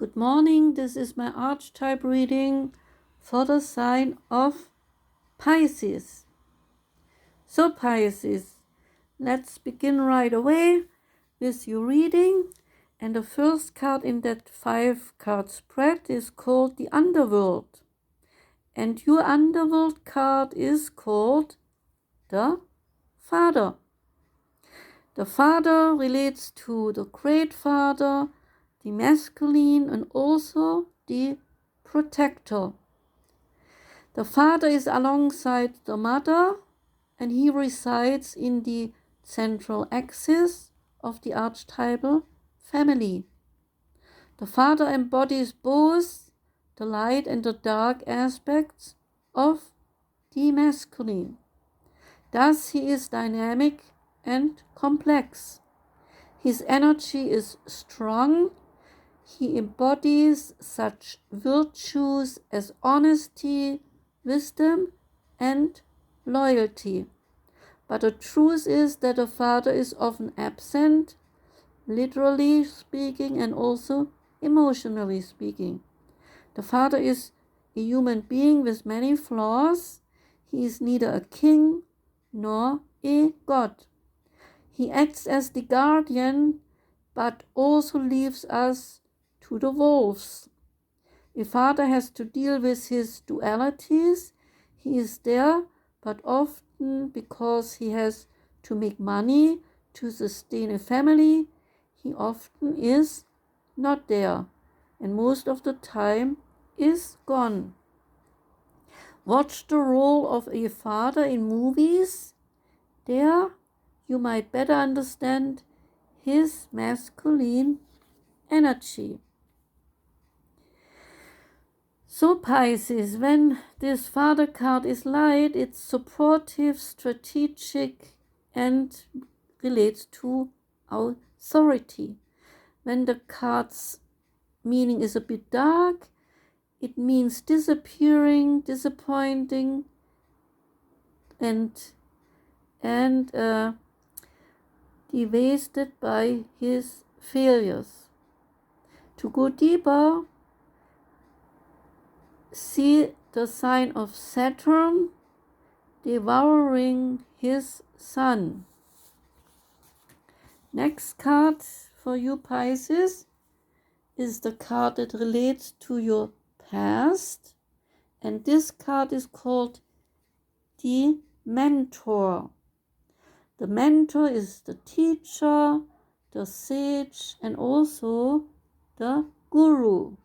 Good morning, this is my archetype reading for the sign of Pisces. So Pisces, let's begin right away with your reading. And the first card in that 5-card spread is called the Underworld. And your Underworld card is called the Father. The Father relates to the Great Father, the masculine, and also the protector. The Father is alongside the Mother, and he resides in the central axis of the archetypal family. The Father embodies both the light and the dark aspects of the masculine. Thus, he is dynamic and complex. His energy is strong. He embodies such virtues as honesty, wisdom, and loyalty. But the truth is that the Father is often absent, literally speaking and also emotionally speaking. The Father is a human being with many flaws. He is neither a king nor a god. He acts as the guardian, but also leaves us to the wolves. A father has to deal with his dualities. He is there, but often because he has to make money to sustain a family, he often is not there, and most of the time is gone. Watch the role of a father in movies. There you might better understand his masculine energy. So Pisces, when this Father card is light, it's supportive, strategic, and relates to authority. When the card's meaning is a bit dark, it means disappearing, disappointing, and devastated by his failures. To go deeper, see the sign of Saturn devouring his sun. Next card for you Pisces is the card that relates to your past, and this card is called the Mentor. The mentor is the teacher, the sage, and also the guru.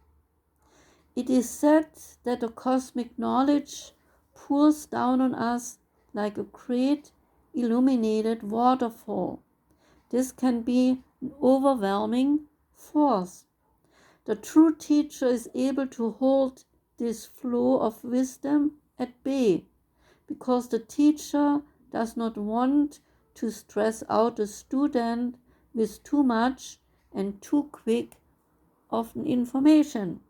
It is said that the cosmic knowledge pours down on us like a great illuminated waterfall. This can be an overwhelming force. The true teacher is able to hold this flow of wisdom at bay, because the teacher does not want to stress out the student with too much and too quick of information.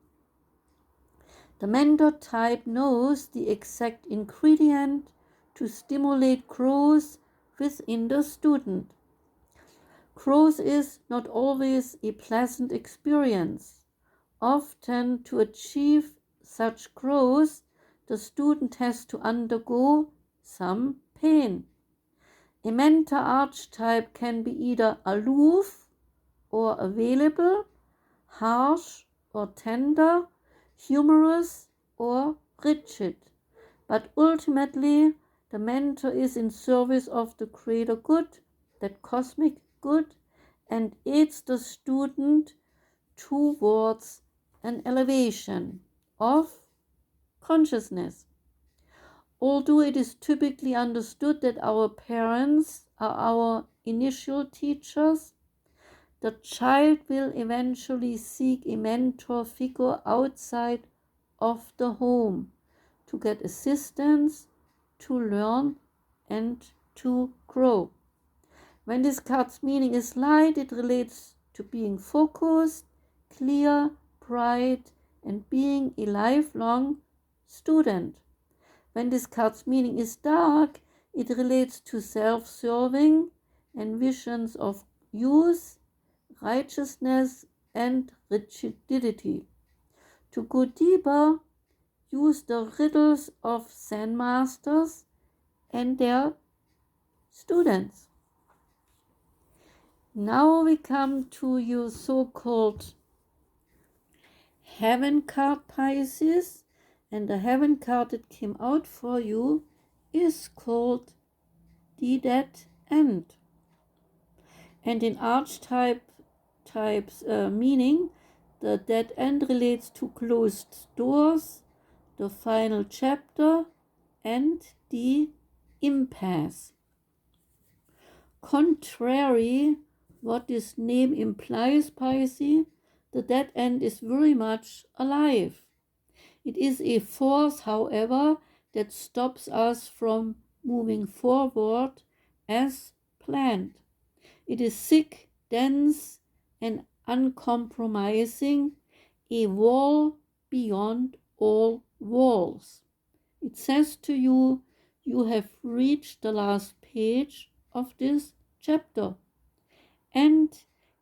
The mentor type knows the exact ingredient to stimulate growth within the student. Growth is not always a pleasant experience. Often, to achieve such growth, the student has to undergo some pain. A mentor archetype can be either aloof or available, harsh or tender, humorous or rigid. But ultimately, the mentor is in service of the greater good, that cosmic good, and aids the student towards an elevation of consciousness. Although it is typically understood that our parents are our initial teachers, the child will eventually seek a mentor figure outside of the home to get assistance, to learn, and to grow. When this card's meaning is light, it relates to being focused, clear, bright, and being a lifelong student. When this card's meaning is dark, it relates to self-serving and visions of youth, righteousness, and rigidity. To go deeper, use the riddles of Zen masters and their students. Now we come to your so-called heaven card, Pisces, and the heaven card that came out for you is called the dead end. And in archetype meaning, the dead end relates to closed doors, the final chapter, and the impasse. Contrary what this name implies, Pisces, the dead end is very much alive. It is a force, however, that stops us from moving forward as planned. It is thick, dense, and uncompromising, a wall beyond all walls. It says to you, you have reached the last page of this chapter, and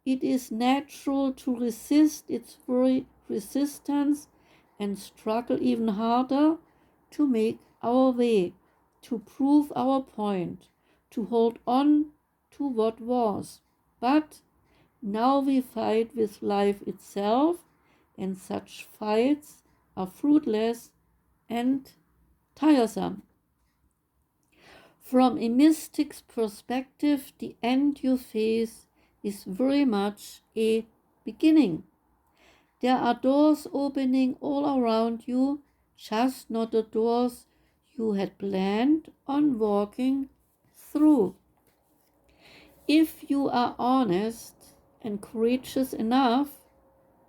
it is natural to resist its very resistance and struggle even harder to make our way, to prove our point, to hold on to what was. But now we fight with life itself, and such fights are fruitless and tiresome. From a mystic's perspective, the end you face is very much a beginning. There are doors opening all around you, just not the doors you had planned on walking through. If you are honest and courageous enough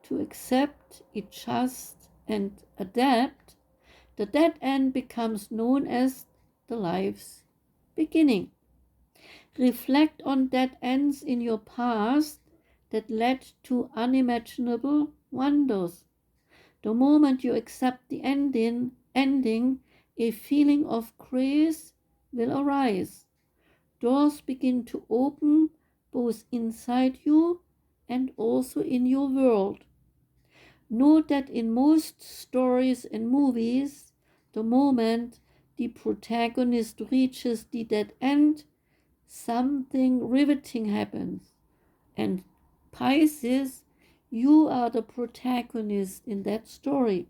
to accept, adjust, and adapt, the dead end becomes known as the life's beginning. Reflect on dead ends in your past that led to unimaginable wonders. The moment you accept the ending, a feeling of grace will arise. Doors begin to open both inside you and also in your world. Note that in most stories and movies, the moment the protagonist reaches the dead end, something riveting happens. And Pisces, you are the protagonist in that story.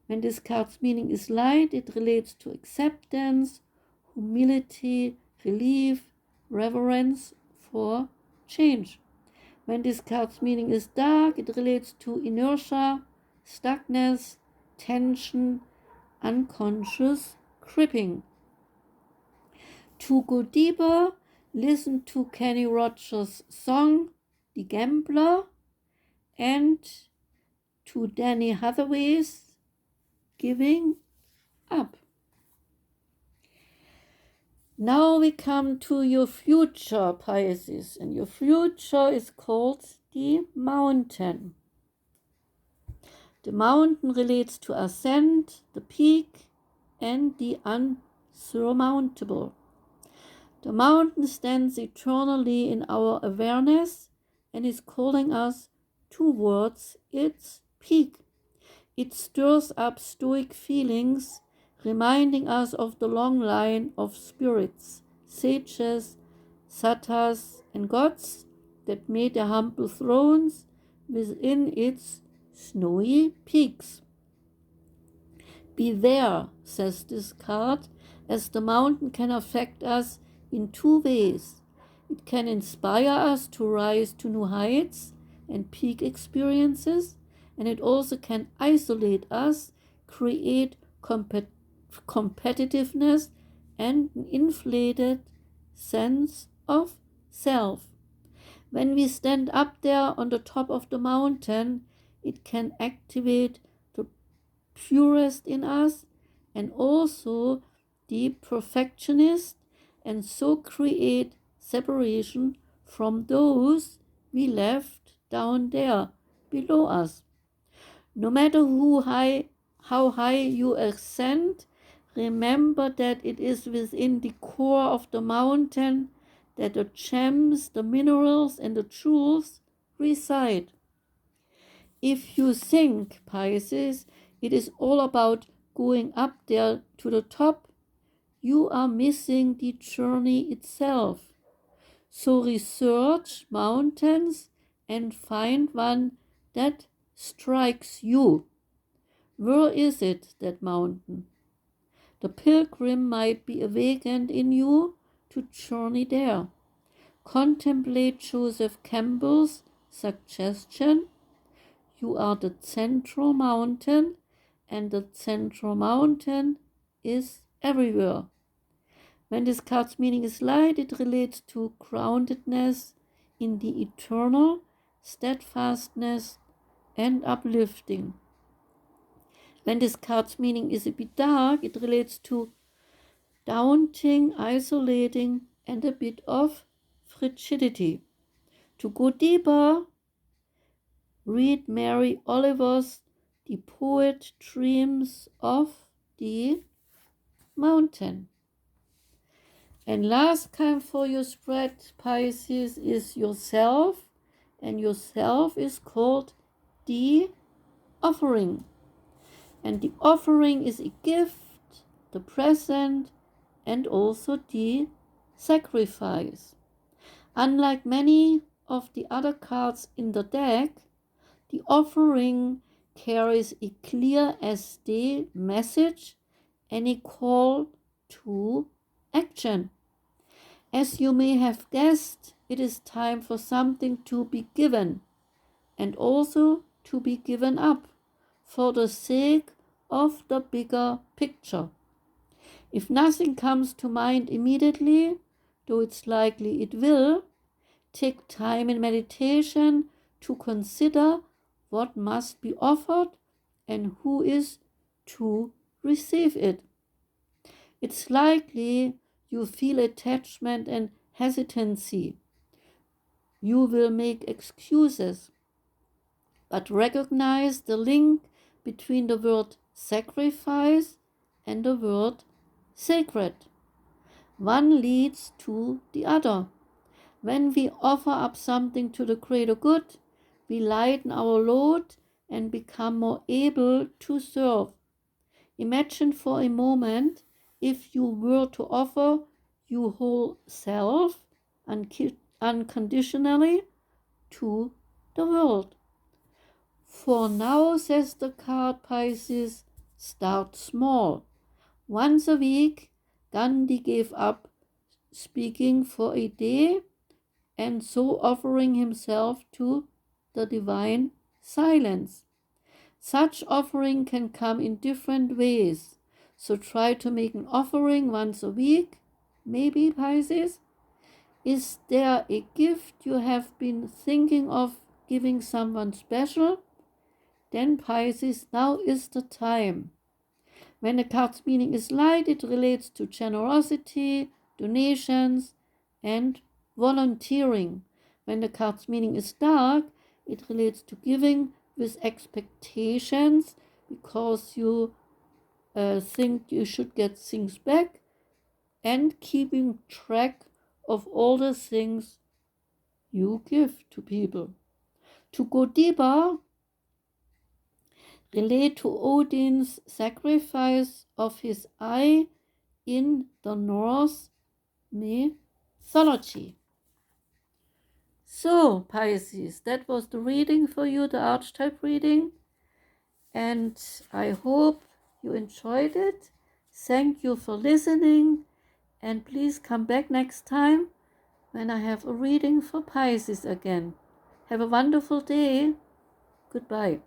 When this card's meaning is light, it relates to acceptance, humility, relief, reverence for change. When this card's meaning is dark, it relates to inertia, stuckness, tension, unconscious gripping. To go deeper, listen to Kenny Rogers' song, The Gambler, and to Danny Hathaway's Giving Up. Now we come to your future, Pisces, and your future is called the mountain. The mountain relates to ascent, the peak, and the unsurmountable. The mountain stands eternally in our awareness and is calling us towards its peak. It stirs up stoic feelings, reminding us of the long line of spirits, sages, sattas, and gods that made their humble thrones within its snowy peaks. Beware, says this card, as the mountain can affect us in two ways. It can inspire us to rise to new heights and peak experiences, and it also can isolate us, create competitiveness, and an inflated sense of self. When we stand up there on the top of the mountain, it can activate the purest in us and also the perfectionist, and so create separation from those we left down there below us. No matter how high you ascend, remember that it is within the core of the mountain that the gems, the minerals, and the jewels reside. If you think, Pisces, it is all about going up there to the top, you are missing the journey itself. So research mountains and find one that strikes you. Where is it, that mountain? The pilgrim might be awakened in you to journey there. Contemplate Joseph Campbell's suggestion. You are the central mountain, and the central mountain is everywhere. When this card's meaning is light, it relates to groundedness in the eternal, steadfastness, and uplifting. When this card's meaning is a bit dark, it relates to daunting, isolating, and a bit of frigidity. To go deeper, read Mary Oliver's The Poet Dreams of the Mountain. And last time for your spread, Pisces, is yourself, and yourself is called the offering. And the offering is a gift, the present, and also the sacrifice. Unlike many of the other cards in the deck, the offering carries a clear SD message and a call to action. As you may have guessed, it is time for something to be given and also to be given up for the sake of the bigger picture. If nothing comes to mind immediately, though it's likely it will, take time in meditation to consider what must be offered and who is to receive it. It's likely you feel attachment and hesitancy. You will make excuses, but recognize the link between the word sacrifice and the word sacred. One leads to the other. When we offer up something to the greater good, we lighten our load and become more able to serve. Imagine for a moment if you were to offer your whole self unconditionally to the world. For now, says the card, Pisces, start small. Once a week, Gandhi gave up speaking for a day and so offering himself to the divine silence. Such offering can come in different ways. So try to make an offering once a week. Maybe, Pisces. Is there a gift you have been thinking of giving someone special? Then, Pisces, now is the time. When the card's meaning is light, it relates to generosity, donations, and volunteering. When the card's meaning is dark, it relates to giving with expectations because you think you should get things back, and keeping track of all the things you give to people. To go deeper, relate to Odin's sacrifice of his eye in the Norse mythology. So, Pisces, that was the reading for you, the archetype reading, and I hope you enjoyed it. Thank you for listening, and please come back next time when I have a reading for Pisces again. Have a wonderful day. Goodbye.